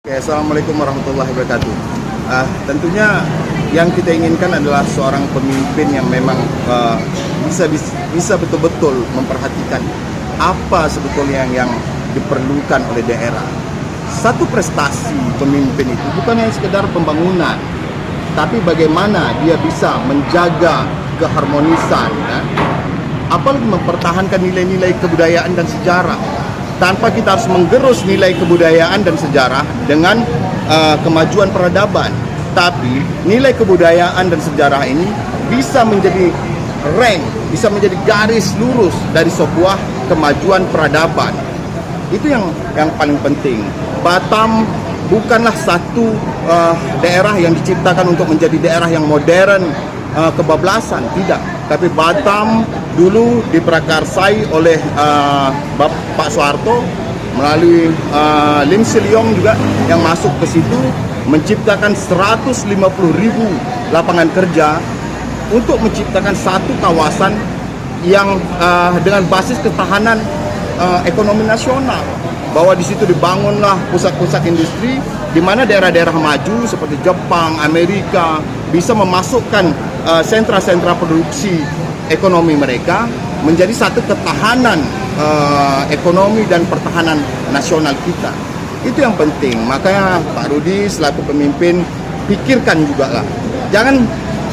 Oke, Assalamualaikum warahmatullahi wabarakatuh. Tentunya yang kita inginkan adalah seorang pemimpin yang memang bisa betul-betul memperhatikan apa sebetulnya yang diperlukan oleh daerah. Satu prestasi pemimpin itu bukan hanya sekedar pembangunan, tapi bagaimana dia bisa menjaga keharmonisan, apalagi mempertahankan nilai-nilai kebudayaan dan sejarah. Tanpa kita harus menggerus nilai kebudayaan dan sejarah dengan kemajuan peradaban. Tapi nilai kebudayaan dan sejarah ini bisa menjadi bisa menjadi garis lurus dari sebuah kemajuan peradaban. Itu yang paling penting. Batam bukanlah satu daerah yang diciptakan untuk menjadi daerah yang modern, kebablasan, tidak. Tapi Batam dulu diprakarsai oleh Pak Soeharto melalui Lim Siliong juga yang masuk ke situ menciptakan 150.000 lapangan kerja untuk menciptakan satu kawasan yang dengan basis ketahanan ekonomi nasional, bahwa di situ dibangunlah pusat-pusat industri di mana daerah-daerah maju seperti Jepang, Amerika bisa memasukkan sentra-sentra produksi ekonomi mereka menjadi satu ketahanan ekonomi dan pertahanan nasional kita. Itu yang penting. Makanya Pak Rudi selaku pemimpin pikirkan juga lah. Jangan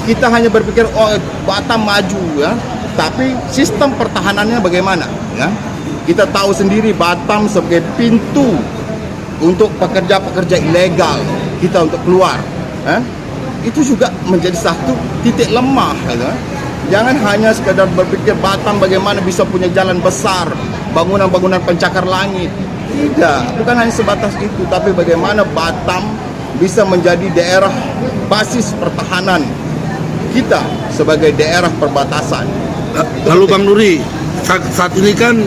kita hanya berpikir Batam maju ya, tapi sistem pertahanannya bagaimana ya. Kita tahu sendiri Batam sebagai pintu untuk pekerja-pekerja ilegal kita untuk keluar. Itu juga menjadi satu titik lemah. Jangan hanya sekadar berpikir Batam bagaimana bisa punya jalan besar, bangunan-bangunan pencakar langit. Tidak, bukan hanya sebatas itu, tapi bagaimana Batam bisa menjadi daerah basis pertahanan kita sebagai daerah perbatasan. Lalu Bang Nuri, saat ini kan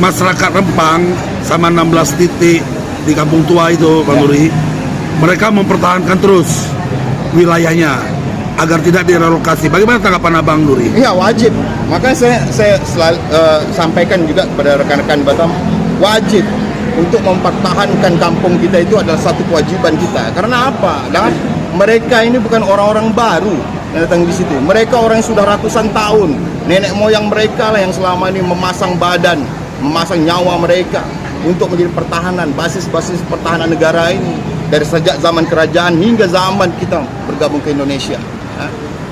masyarakat Rempang sama 16 titik di Kampung Tua itu, Bang Nuri, mereka mempertahankan terus wilayahnya agar tidak direlokasi. Bagaimana tanggapan Abang Nuri? Iya, wajib. Makanya saya selalu sampaikan juga kepada rekan-rekan Batam, wajib untuk mempertahankan kampung kita itu adalah satu kewajiban kita. Karena apa? Dan mereka ini bukan orang-orang baru yang datang di situ. Mereka orang yang sudah ratusan tahun. Nenek moyang mereka lah yang selama ini memasang badan, memasang nyawa mereka untuk menjadi pertahanan, basis-basis pertahanan negara ini dari sejak zaman kerajaan hingga zaman kita bergabung ke Indonesia.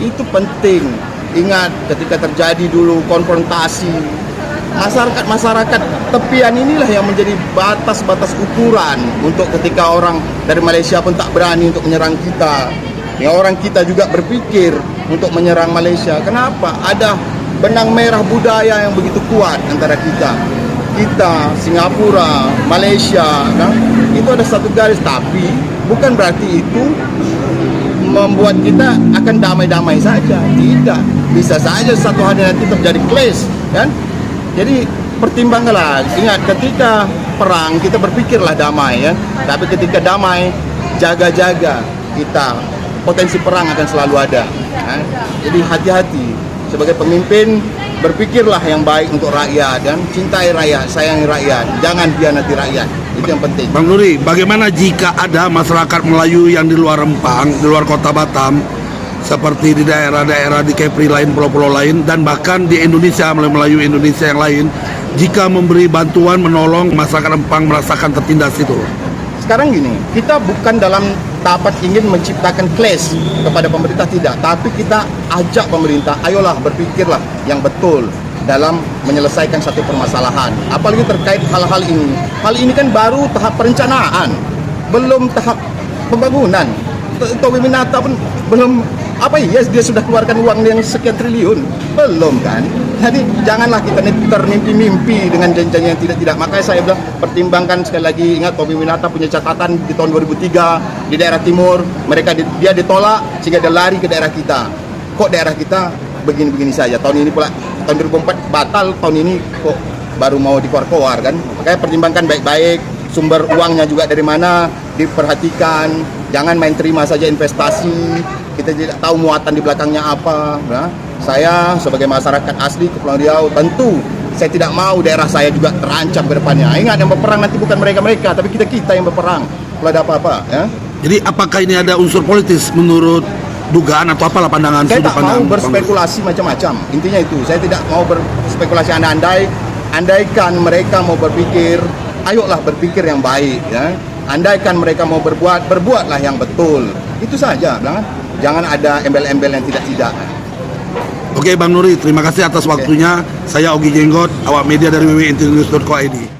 Itu penting. Ingat ketika terjadi dulu konfrontasi, masyarakat tepian inilah yang menjadi batas-batas ukuran untuk ketika orang dari Malaysia pun tak berani untuk menyerang kita. Ya, orang kita juga berpikir untuk menyerang Malaysia. Kenapa? Ada benang merah budaya yang begitu kuat antara kita, Singapura, Malaysia, itu ada satu garis. Tapi bukan berarti itu membuat kita akan damai-damai saja. Tidak, bisa saja satu hari nanti terjadi clash, kan? Jadi pertimbangkanlah. Ingat, ketika perang kita berpikirlah damai, ya. Tapi ketika damai, jaga-jaga kita, potensi perang akan selalu ada. Jadi hati-hati sebagai pemimpin, berpikirlah yang baik untuk rakyat dan cintai rakyat, sayangi rakyat, jangan hianati rakyat. Itu yang penting. Bang Nuri, bagaimana jika ada masyarakat Melayu yang di luar Rempang, di luar kota Batam, seperti di daerah-daerah di Kepri lain, pulau-pulau lain, dan bahkan di Indonesia, Melayu Indonesia yang lain, jika memberi bantuan menolong masyarakat Rempang merasakan tertindas itu? Sekarang gini, kita bukan dalam tahapan ingin menciptakan clash kepada pemerintah, tidak. Tapi kita ajak pemerintah, ayolah berpikirlah yang betul dalam menyelesaikan satu permasalahan. Apalagi terkait hal-hal ini. Hal ini kan baru tahap perencanaan, belum tahap pembangunan. Towi Minata pun belum, dia sudah keluarkan uang yang sekian triliun, belum kan? Jadi janganlah kita termimpi-mimpi dengan janji-janji yang tidak-tidak. Makanya saya bilang, pertimbangkan sekali lagi. Ingat, Towi Minata punya catatan di tahun 2003 di daerah timur, dia ditolak sehingga dia lari ke daerah kita. Kok daerah kita begini-begini saja? Tahun ini pula, tahun 2004 batal, tahun ini kok baru mau dikeluar-keluar, kan? Makanya pertimbangkan baik-baik, sumber uangnya juga dari mana, diperhatikan. Jangan main terima saja investasi, kita tidak tahu muatan di belakangnya apa. Saya sebagai masyarakat asli Kepulauan Riau tentu Saya tidak mau daerah saya juga terancam ke depannya. Ingat, yang berperang nanti bukan mereka-mereka, tapi kita yang berperang kalau ada apa-apa. Ya. Jadi apakah ini ada unsur politis menurut dugaan atau apalah pandangan? Saya sudut tak mau pandang berspekulasi macam-macam. Intinya itu, saya tidak mau berspekulasi andaikan mereka mau berpikir, ayolah berpikir yang baik. Ya. Andaikan mereka mau berbuatlah yang betul. Itu saja, bilang. Jangan ada embel-embel yang tidak-tidak. Oke Bang Nuri, terima kasih atas waktunya. Saya Ogi Jenggot, awak media dari www.intinews.co.id.